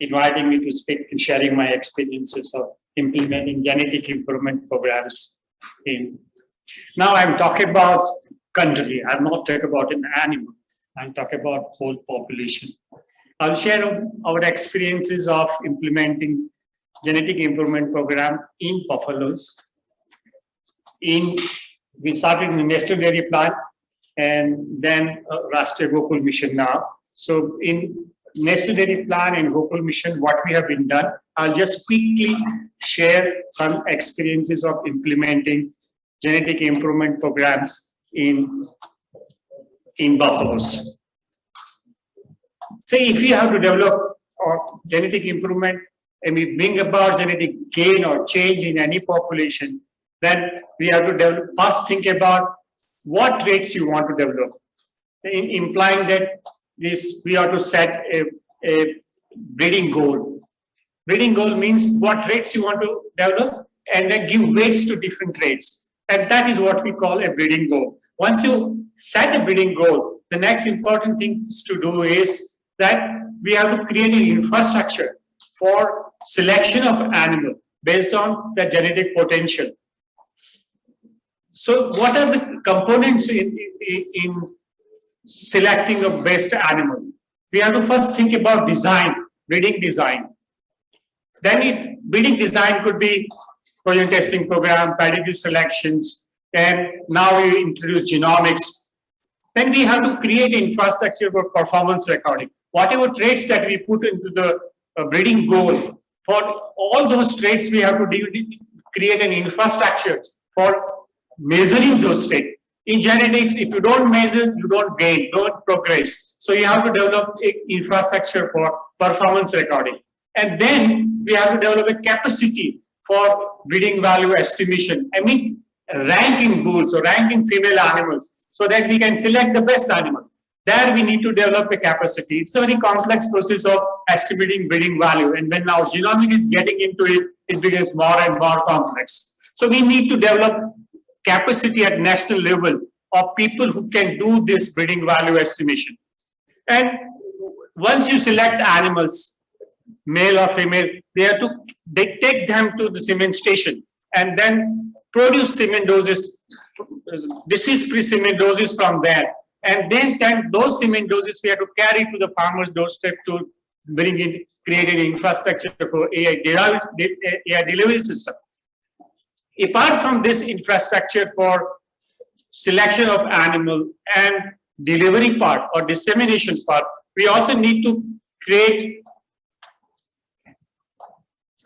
inviting me to speak and sharing my experiences of implementing genetic improvement programs. Now I'm talking about country. I'm not talking about an animal. I'm talking about whole population. I'll share our experiences of implementing genetic improvement program in buffaloes. We started in the Nestle Dairy Plant and then Rashtriya Gokul Mission now. So in Nestle Dairy Plant and Gokul Mission, what we have been done, I'll just quickly share some experiences of implementing genetic improvement programs in buffaloes. Say if you have to develop genetic improvement and we bring about genetic gain or change in any population, then we have to first think about what traits you want to develop. Implying that we have to set a breeding goal. Breeding goal means what traits you want to develop and then give weights to different traits. And that is what we call a breeding goal. Once you set a breeding goal, the next important thing to do is that we have to create an infrastructure for selection of animal based on the genetic potential. So what are the components in selecting a best animal? We have to first think about design, breeding design. Then breeding design could be protein testing program, pedigree selections, and now we introduce genomics. Then we have to create infrastructure for performance recording. Whatever traits that we put into the breeding goal, for all those traits we have to create an infrastructure for measuring those traits. In genetics, if you don't measure, you don't gain, don't progress. So you have to develop an infrastructure for performance recording. And then we have to develop a capacity for breeding value estimation. I mean, ranking bulls or ranking female animals so that we can select the best animal. There we need to develop a capacity. It's a very complex process of estimating breeding value. And when now genomics is getting into it, it becomes more and more complex. So we need to develop capacity at national level of people who can do this breeding value estimation. And once you select animals, male or female, they take them to the semen station and then produce semen doses, disease-free semen doses from there. And then those semen doses we have to carry to the farmer's doorstep to create an infrastructure for AI delivery system. Apart from this infrastructure for selection of animal and delivery part or dissemination part, we also need to create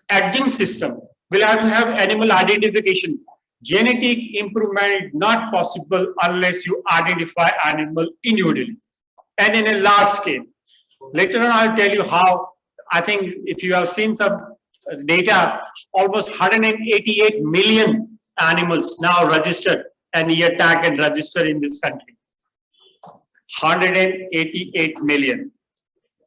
adjunct system. We'll have to have animal identification. Genetic improvement is not possible unless you identify animal individually and in a large scale. Later on, I'll tell you how. I think if you have seen some data, almost 188 million animals now registered and year tag and registered in this country. 188 million.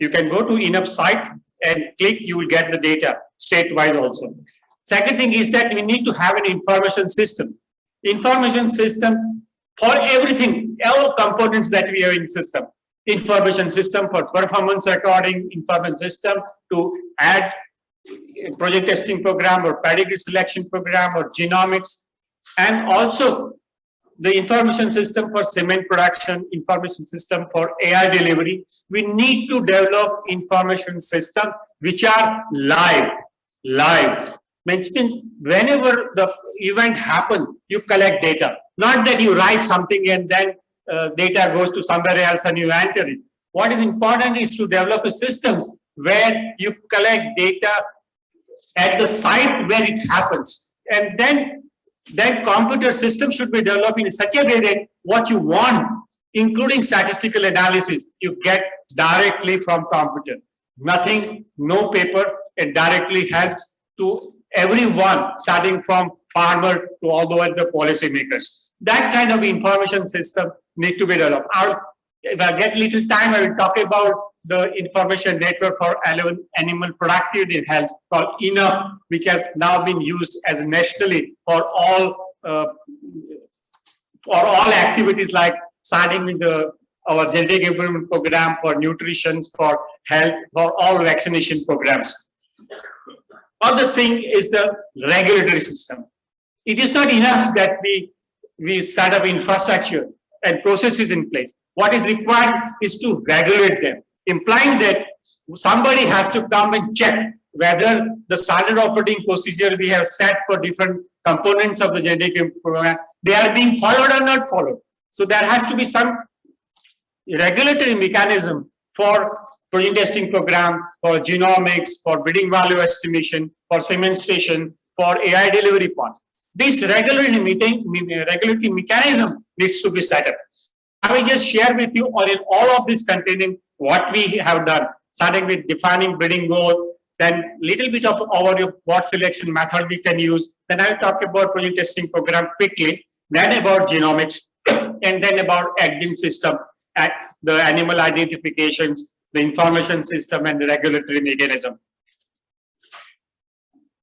You can go to enough site and click, you will get the data statewide also. Second thing is that we need to have an information system. Information system for everything, all components that we have in the system. Information system for performance recording, information system to add project testing program or pedigree selection program or genomics, and also the information system for semen production, information system for AI delivery. We need to develop information system which are live. Whenever the event happens, you collect data. Not that you write something and then data goes to somewhere else and you enter it. What is important is to develop a systems where you collect data at the site where it happens. And then computer system should be developed in such a way that what you want, including statistical analysis, you get directly from computer. Nothing, no paper, it directly helps to everyone, starting from farmer to all the way to the policymakers. That kind of information system need to be developed. If I get little time, I will talk about the information network for animal productivity and health called ENOUGH, which has now been used as nationally for all activities, like starting with the our genetic improvement program, for nutrition, for health, for all vaccination programs. Other thing is the regulatory system. It is not enough that we set up infrastructure and processes in place. What is required is to regulate them, implying that somebody has to come and check whether the standard operating procedure we have set for different components of the genetic program, they are being followed or not followed. So there has to be some regulatory mechanism for protein testing program, for genomics, for breeding value estimation, for segmentation, for AI delivery part. This regulatory mechanism needs to be set up. I will just share with you all of this containing what we have done, starting with defining breeding goal, then little bit of overview of what selection method we can use. Then I will talk about protein testing program quickly, then about genomics, and then about AgDIN system, at the animal identifications, the information system, and the regulatory mechanism.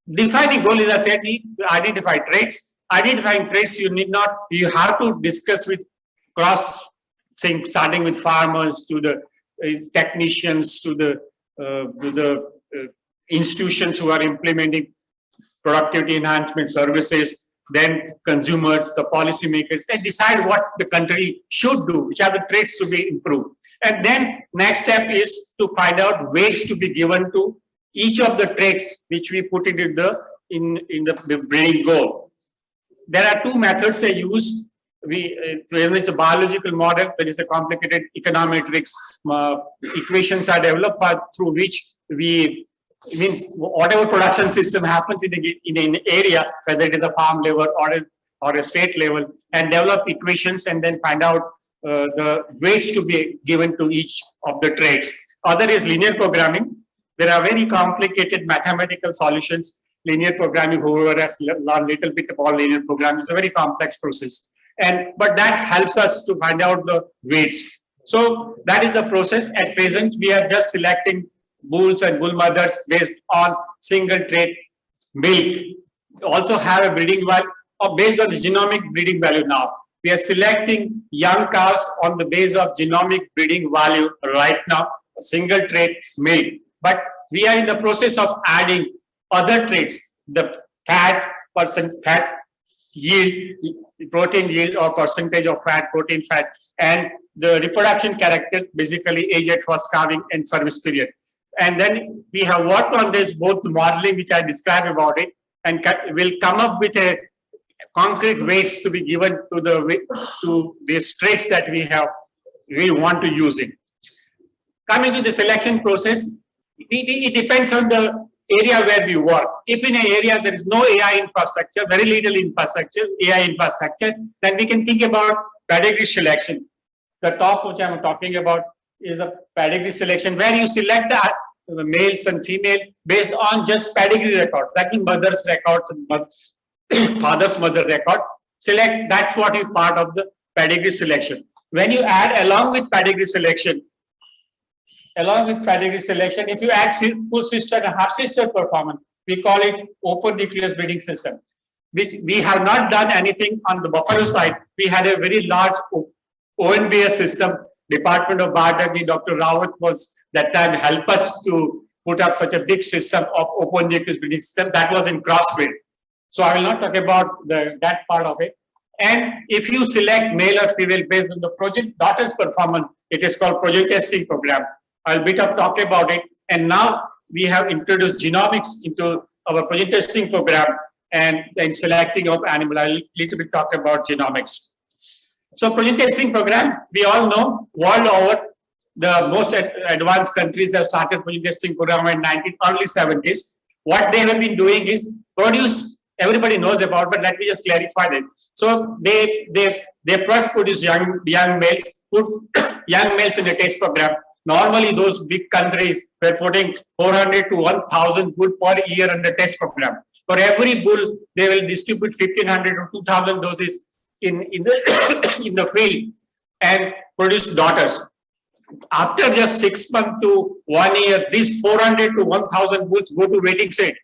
Defining goal is, I said, to identify traits. Identifying traits, you have to discuss with cross things, starting with farmers to the technicians to the institutions who are implementing productivity enhancement services, then consumers, the policymakers, and decide what the country should do, which are the traits to be improved. And then next step is to find out ways to be given to each of the traits which we put into the breeding goal. There are two methods I used. There is a biological model, there is a complicated econometrics equations are developed, through which means whatever production system happens in an area, whether it is a farm level or a state level, and develop equations and then find out the ways to be given to each of the traits. Other is linear programming. There are very complicated mathematical solutions. Linear programming, whoever has learned a little bit about linear programming, is a very complex process. But that helps us to find out the weights. So that is the process. At present, we are just selecting bulls and bull mothers based on single trait milk. We also have a breeding value based on the genomic breeding value now. We are selecting young cows on the base of genomic breeding value right now, a single trait milk. But we are in the process of adding other traits, the fat yield, protein yield or percentage of fat, protein fat, and the reproduction characters, basically age at first calving and service period. And then we have worked on this, both the modeling which I described about it, and will come up with a concrete weights to be given to these traits that we want to use it. Coming to the selection process, it depends on the area where we work. If in an area there is no AI infrastructure, very little infrastructure, AI infrastructure, then we can think about pedigree selection. The top which I'm talking about is the pedigree selection, where you select the males and female based on just pedigree record, that means mother's record and father's mother record. Select, that's what is part of the pedigree selection. When you add along with pedigree selection, if you add full sister and half sister performance, we call it open nucleus breeding system. Which we have not done anything on the buffalo side. We had a very large ONBS system. Department of Biotechnology, Dr. Rawat was that time help us to put up such a big system of open nucleus breeding system that was in crossbreed. So I will not talk about that part of it. And if you select male or female based on the project daughter's performance, it is called project testing program. I'll bit of talk about it. And now we have introduced genomics into our project testing program and selecting of animal. I'll little bit talk about genomics. So project testing program, we all know world over, the most advanced countries have started project testing program in early 70s. What they have been doing is produce, everybody knows about, but let me just clarify that. So they first produce young males, put young males in the test program. Normally, those big countries were putting 400 to 1,000 bull per year on the test program. For every bull, they will distribute 1,500 to 2,000 doses in the field and produce daughters. After just 6 months to 1 year, these 400 to 1,000 bulls go to waiting state,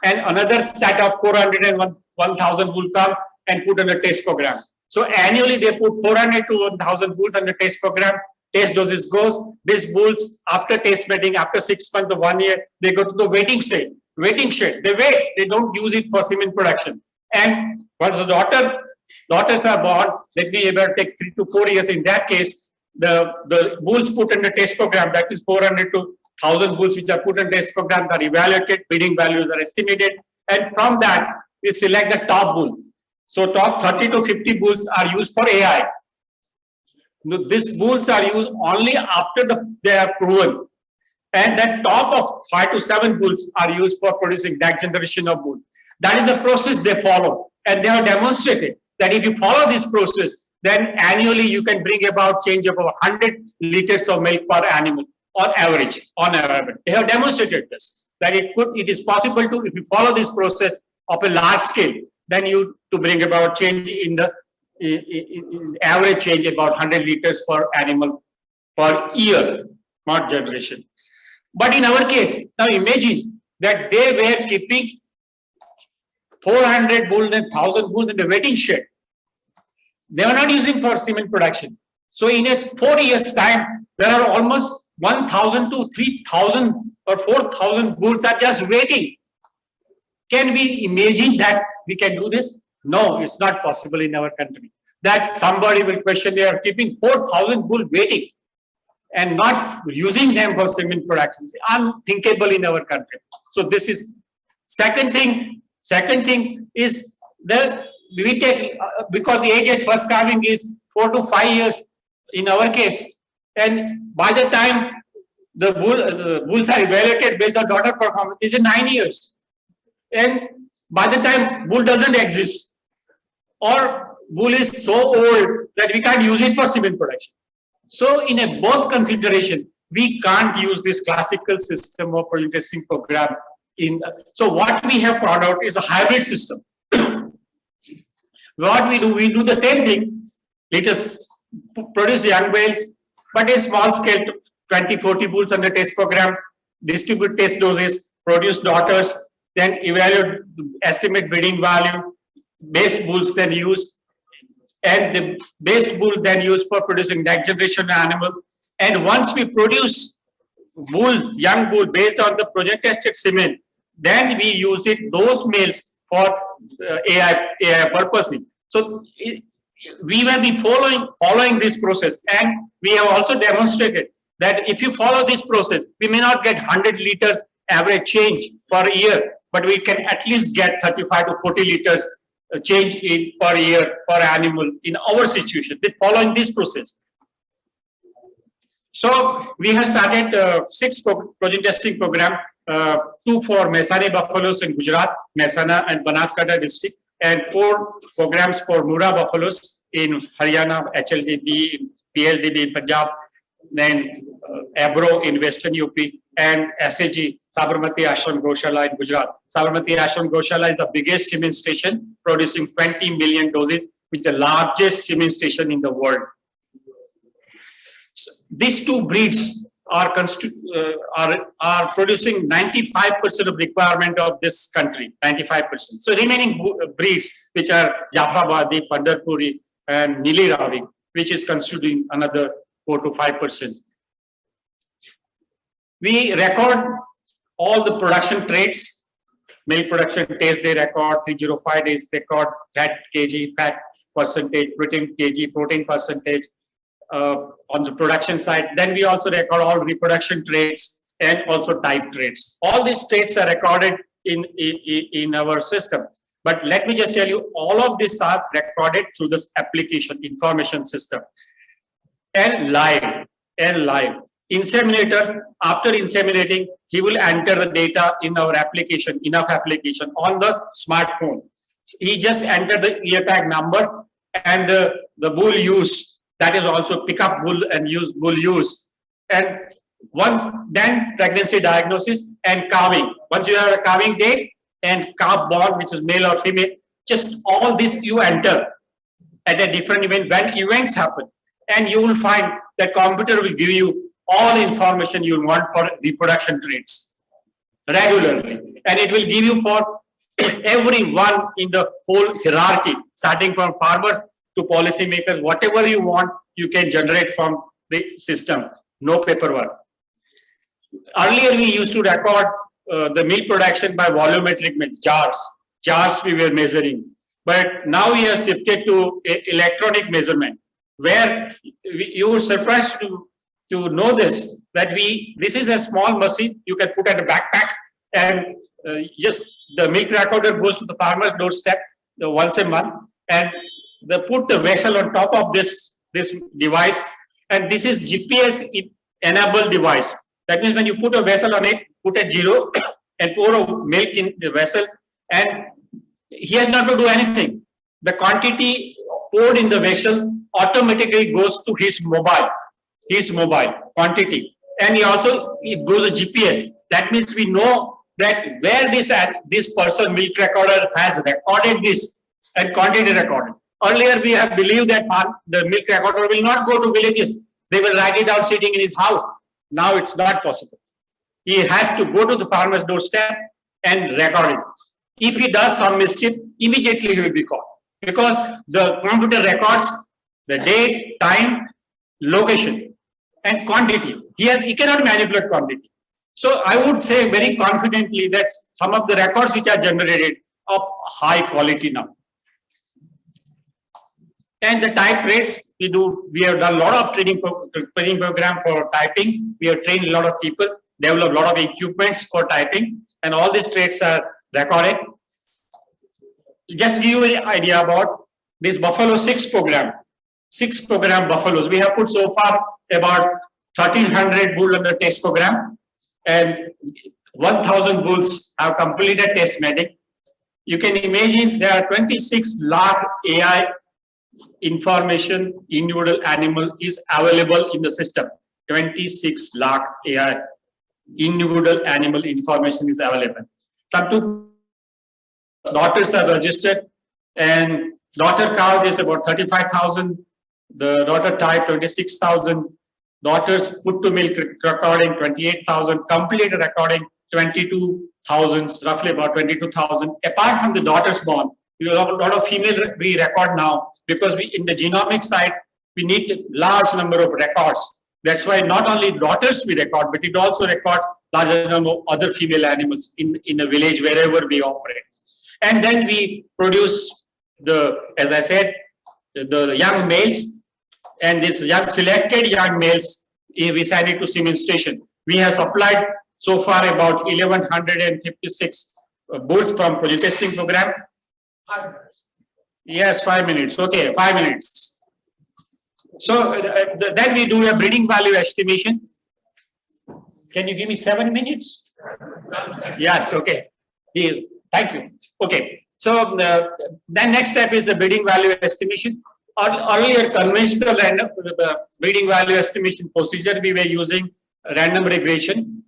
and another set of 400 and 1,000 bulls come and put on the test program. So annually, they put 400 to 1,000 bulls on the test program, test doses goes. These bulls, after test mating, after 6 months or 1 year, they go to the waiting shed. They wait. They don't use it for semen production. And once the daughters are born, let me ever take 3 to 4 years. In that case, the bulls put in the test program, that is 400 to 1000 bulls which are put in test program, are evaluated, breeding values are estimated, and from that we select the top bull. So top 30 to 50 bulls are used for AI. These bulls are used only after they are proven, and that top of 5 to 7 bulls are used for producing next generation of bull. That is the process they follow, and they have demonstrated that if you follow this process, then annually you can bring about change of 100 liters of milk per animal on average. They have demonstrated this, that it is possible to, if you follow this process of a large scale, then you to bring about change in the in average change about 100 liters per animal per year, not generation. But in our case, now imagine that they were keeping 400 bulls and 1000 bulls in the waiting shed. They are not using for semen production. So in a 4 years time, there are almost 1000 to 3000 or 4000 bulls are just waiting. Can we imagine that we can do this? No, it's not possible in our country. That somebody will question, they are keeping 4000 bulls waiting and not using them for semen production. It's unthinkable in our country. So this is second thing. Second thing is that we take, because the age at first calving is 4 to 5 years in our case, and by the time the bulls are evaluated based on daughter performance, is 9 years. And by the time bull doesn't exist, or bull is so old that we can't use it for semen production. So in a both consideration, we can't use this classical system of protein testing program. So what we have brought out is a hybrid system. What we do the same thing. Let us produce young males, but a small scale, 20-40 bulls under test program, distribute test doses, produce daughters, then evaluate, estimate breeding value, base bulls then use, and the base bull then used for producing next generation animal. And once we produce young bull based on the project tested semen, then we use those males for AI purposes. So we will be following this process, and we have also demonstrated that if you follow this process, we may not get 100 liters average change per year, but we can at least get 35 to 40 liters change in per year per animal in our situation with following this process. So we have started 6 protein testing program, 2 for Mehsani buffaloes in Gujarat, Mehsana and Banaskantha district, and 4 programs for Murrah buffaloes in Haryana, HLDB, PLDB in Punjab, then Abro in Western UP, and SAG, Sabarmati Ashram Goshala in Gujarat. Sabarmati Ashram Goshala is the biggest semen station, producing 20 million doses, with the largest semen station in the world. So these 2 breeds are producing 95% of requirement of this country, 95%. So remaining breeds, which are Jafrabadi, Pandarpuri, and Nili Ravi, which is constituting another 4 to 5%. We record all the production traits, milk production test day record, 305 days record, fat kg, fat percentage, protein kg, protein percentage on the production side. Then we also record all reproduction traits and also type traits. All these traits are recorded in our system. But let me just tell you, all of these are recorded through this application information system and live. Inseminator, after inseminating, he will enter the data in our application, enough application on the smartphone. He just entered the ear tag number and the bull use, that is also pick up bull and use bull use. And then pregnancy diagnosis and calving. Once you have a calving date and calf born, which is male or female, just all this you enter at a different event when events happen. And you will find that computer will give you all information you want for reproduction traits regularly. And it will give you for everyone in the whole hierarchy, starting from farmers to policymakers, whatever you want, you can generate from the system, no paperwork. Earlier, we used to record the milk production by volumetric means jars. Jars we were measuring. But now we have shifted to electronic measurement, where you were surprised to know this, that this is a small machine you can put at a backpack, and just the milk recorder goes to the farmer's doorstep once a month, and they put the vessel on top of this device, and this is GPS enabled device. That means when you put a vessel on it, put a zero and pour a milk in the vessel, and he has not to do anything. The quantity poured in the vessel automatically goes to his mobile quantity, and it goes to GPS. That means we know that where this person milk recorder has recorded this and quantity recorded. Earlier we have believed that the milk recorder will not go to villages; they will write it out sitting in his house. Now it's not possible. He has to go to the farmer's doorstep and record it. If he does some mischief, immediately he will be caught, because the computer records the date, time, location, and quantity. He cannot manipulate quantity. So I would say very confidently that some of the records which are generated of high quality now. And the type rates we have done a lot of training program for typing. We have trained a lot of people, developed a lot of equipments for typing, and all these traits are recorded. Just give you an idea about this Buffalo 6 program. 6 program buffaloes. We have put so far about 1,300 bulls on the test program, and 1,000 bulls have completed test mating. You can imagine there are 26 lakh AI information individual animal is available in the system. 26 lakh AI individual animal information is available. Some 2 daughters are registered, and daughter count is about 35,000. The daughter type 26,000. Daughters put to milk recording 28,000. Completed recording 22,000, roughly about 22,000. Apart from the daughters born, we have a lot of female we record now, because in the genomic side we need a large number of records. That's why not only daughters we record, but it also records larger number of other female animals in a village wherever we operate. And then we produce as I said, the young males, and these selected young males we send it to semen station. We have supplied so far about 1,156 bulls from project testing program. 5 minutes. Yes, 5 minutes. Okay, 5 minutes. So then we do a breeding value estimation. Can you give me 7 minutes? Yes, okay. Thank you. Okay. So then next step is the breeding value estimation. Earlier conventional breeding value estimation procedure, we were using random regression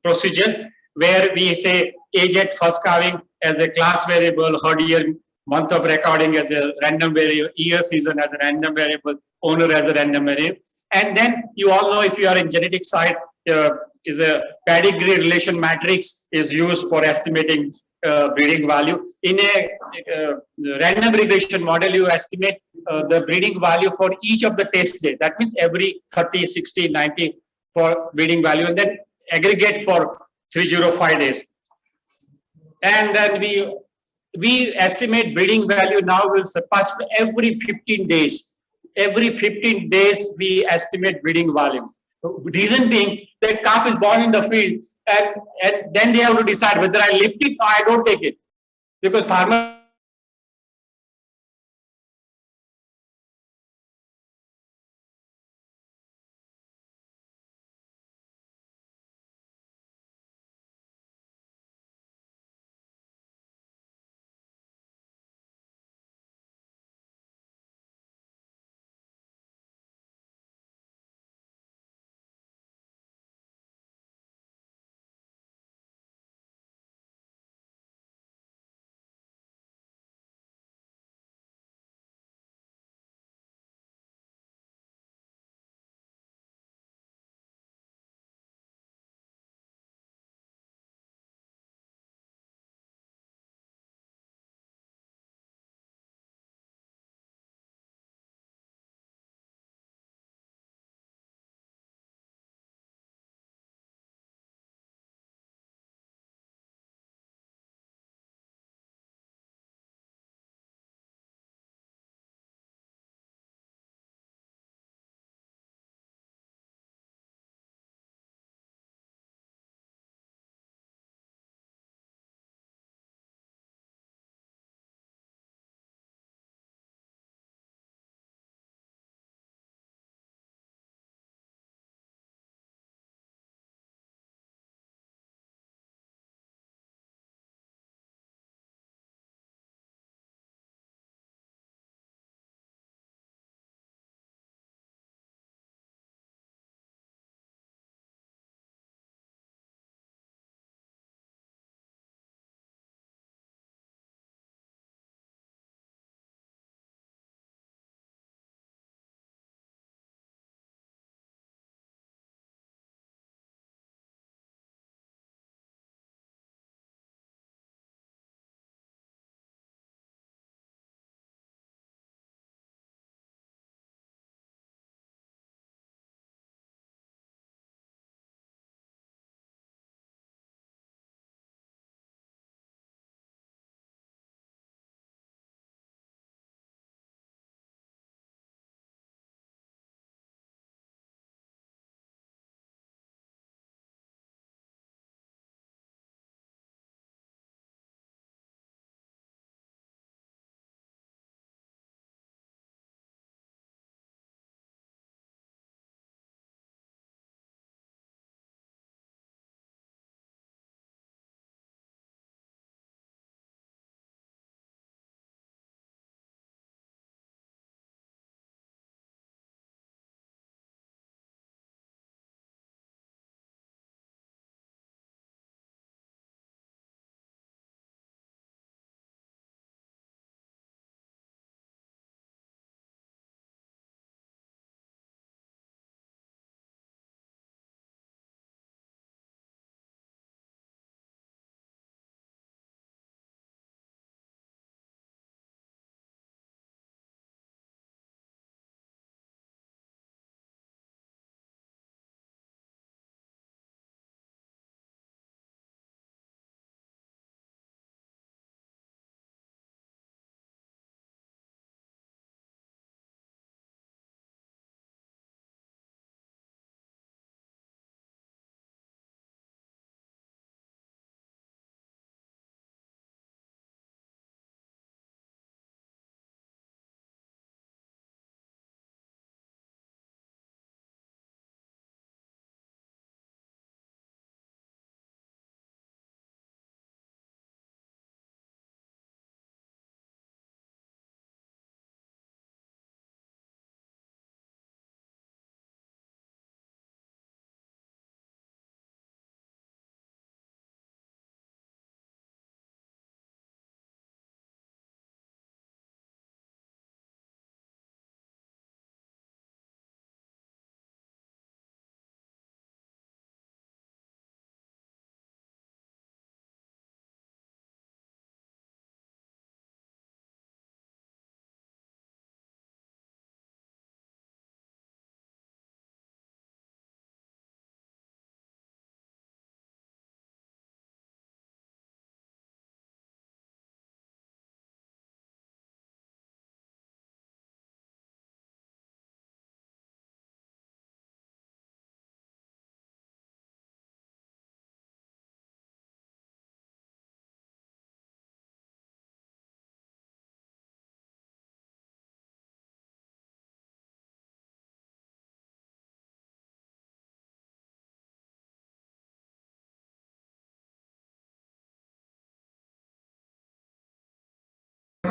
procedure, where we say age at first calving as a class variable, herd year, month of recording as a random variable, year season as a random variable, owner as a random variable. And then you all know, if you are in genetic side, is a pedigree relation matrix is used for estimating breeding value. In a random regression model, you estimate the breeding value for each of the test days. That means every 30, 60, 90 for breeding value, and then aggregate for 305 days. And then we estimate breeding value now will surpass every 15 days. Every 15 days, we estimate breeding value. Reason being, the calf is born in the field, and then they have to decide whether I lift it or I don't take it, because farmer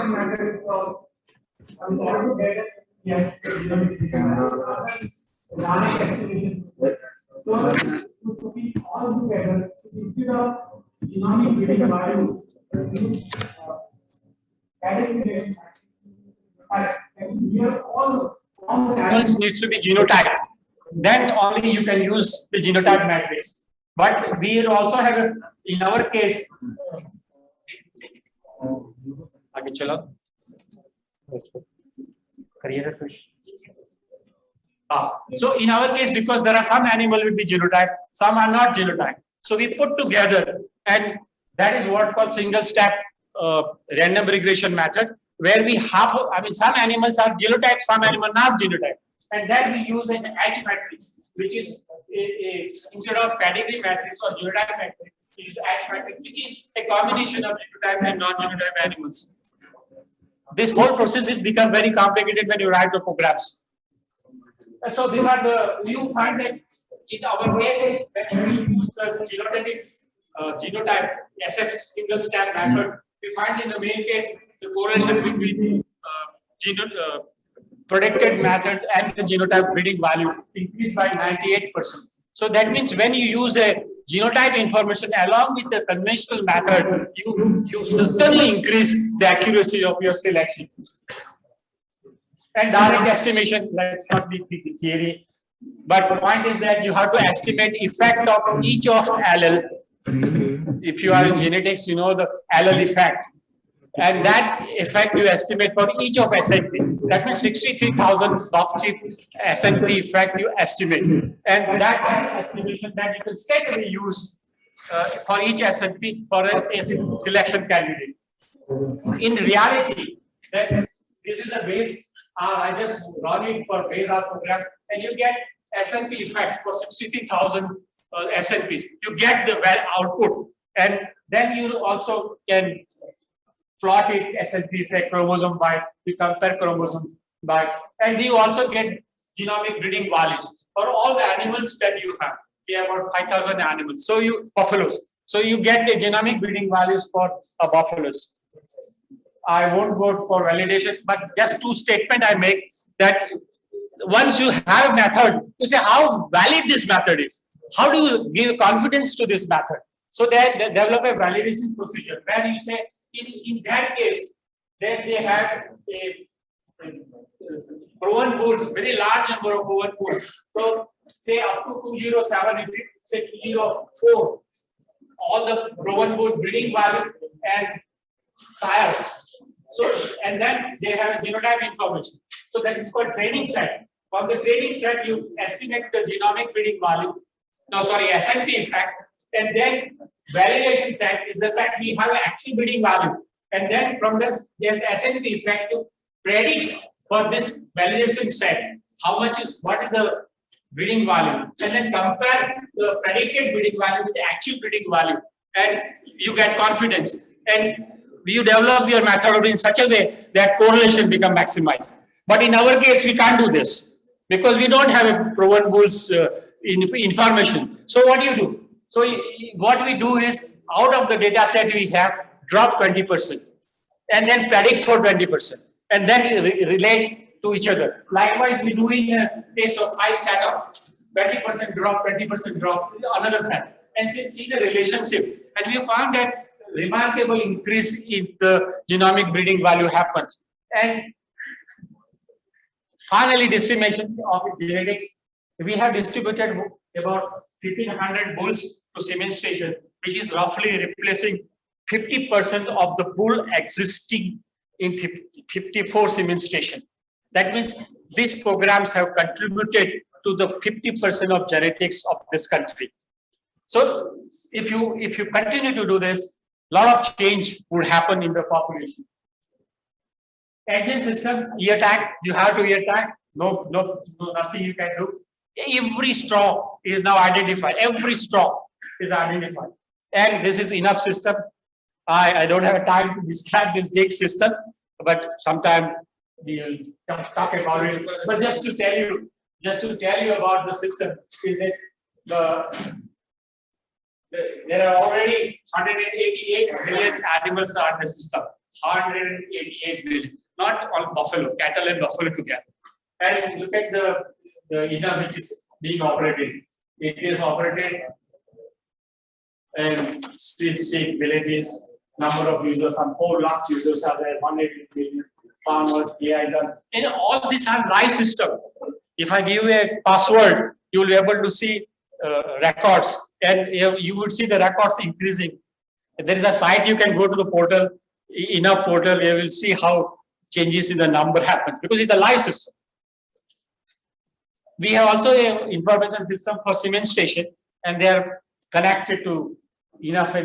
method is called altogether. Yes. Organic estimation. So to put it all together, instead of genomic breeding value, adding here all the animals needs to be genotype. Then only you can use the genotype matrix. But we also have a, in our case. आगे चलो. So in our case, because there are some animal will be genotype, some are not genotype. So we put together, and that is what called single step random regression method, where we have, I mean, some animals are genotype, some animal not genotype, and then we use an H matrix, which is instead of pedigree matrix or genotype matrix, we use H matrix, which is a combination of genotype and non-genotype animals. This whole process has become very complicated when you write the programs. So these are the, you find that in our case, when we use the genotype SS single step method, we find in the main case the correlation between predicted method and the genotype breeding value increased by 98%. So that means when you use a genotype information along with the conventional method, you certainly increase the accuracy of your selection. And direct estimation, let's not be the theory, but the point is that you have to estimate effect of each of allele. If you are in genetics, you know the allele effect, and that effect you estimate for each of SNP. That means 63,000 box-chip SNP effect you estimate, and that estimation that you can straightaway use for each SNP for a selection candidate. In reality, that this is a base. I just run it for base R program, and you get SNP effects for 60,000 SNPs. You get the output, and then you also can plot it SNP effect chromosome by, you compare chromosome by, and you also get genomic breeding values for all the animals that you have. We have about 5,000 animals. So buffaloes. So you get the genomic breeding values for buffaloes. I won't go for validation, but just two statements I make that once you have a method, you say how valid this method is. How do you give confidence to this method? So they develop a validation procedure where you say, in that case, then they have a proven pools, very large number of proven pools. So say up to 207, say 204, all the proven pool breeding value and sire. So, and then they have a genotype information. So that is called training set. From the training set, you estimate the genomic breeding value. No, sorry, SNP effect. And then validation set is the set we have an actual breeding value. And then from this, there's SNP effect to predict for this validation set how much is, what is the breeding value. And then compare the predicted breeding value with the actual breeding value. And you get confidence. And you develop your methodology in such a way that correlation become maximized. But in our case, we can't do this because we don't have a proven bulls information. So what do you do? So what we do is out of the data set we have, drop 20% and then predict for 20% and then relate to each other. Likewise, we do in a case of 5 setup, 20% drop, 20% drop, another set, and see the relationship. And we found that remarkable increase in the genomic breeding value happens. And finally, distribution of genetics. We have distributed about 1,500 bulls to semen station, which is roughly replacing 50% of the bull existing in 54 semen station. That means these programs have contributed to the 50% of genetics of this country. So if you continue to do this, a lot of change would happen in the population. Engine system, ear tag, you have to ear tag. No, nothing you can do. Every straw is now identified. Every straw is identified. And this is enough system. I don't have time to describe this big system, but sometime we'll talk about it. But just to tell you about the system is this: there are already 188 million animals on the system. 188 million. Not all buffalo, cattle and buffalo together. And look at the INA which is being operated. It is operated in street state villages. Number of users, some 4 lakh users are there, 180 million farmers, AI done. And all these are live system. If I give you a password, you will be able to see records, and you would see the records increasing. There is a site you can go to the portal, in a portal, you will see how changes in the number happen because it's a live system. We have also an information system for cement station, and they are connected to enough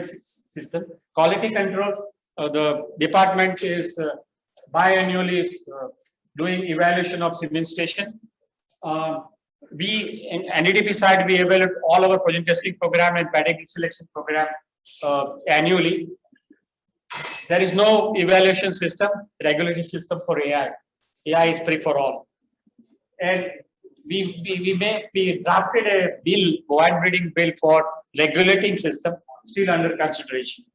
system. Quality control, the department is biannually doing evaluation of cement station. We in NDDP side, we evaluate all our project testing program and pedigree selection program annually. There is no evaluation system, regulatory system for AI. AI is free for all. And we drafted a bill, wide breeding bill for regulating system, still under consideration.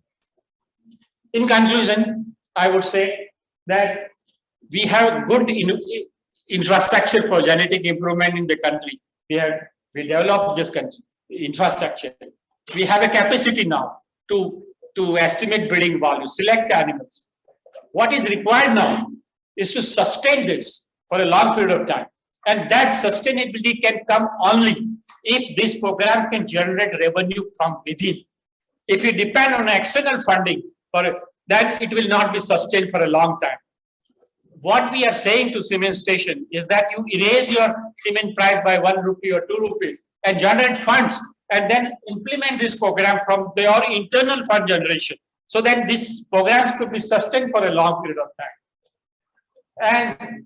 In conclusion, I would say that we have good infrastructure for genetic improvement in the country. We developed this country infrastructure. We have a capacity now to estimate breeding value, select animals. What is required now is to sustain this for a long period of time. And that sustainability can come only if this program can generate revenue from within. If you depend on external funding, then it will not be sustained for a long time. What we are saying to cement station is that you erase your cement price by 1 rupee or 2 rupees and generate funds and then implement this program from your internal fund generation. So that this program could be sustained for a long period of time. And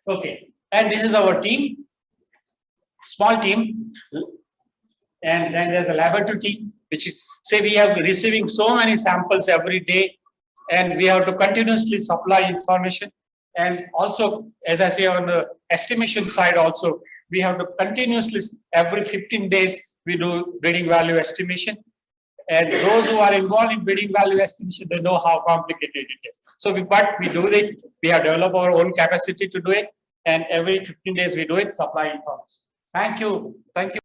okay, and this is our team, small team. And then there's a laboratory team, which is, say we are receiving so many samples every day, and we have to continuously supply information. And also, as I say, on the estimation side also, we have to continuously, every 15 days, we do breeding value estimation. And those who are involved in breeding value estimation, they know how complicated it is. So, but we do it, we have developed our own capacity to do it. And every 15 days we do it, supply information. Thank you. Thank you.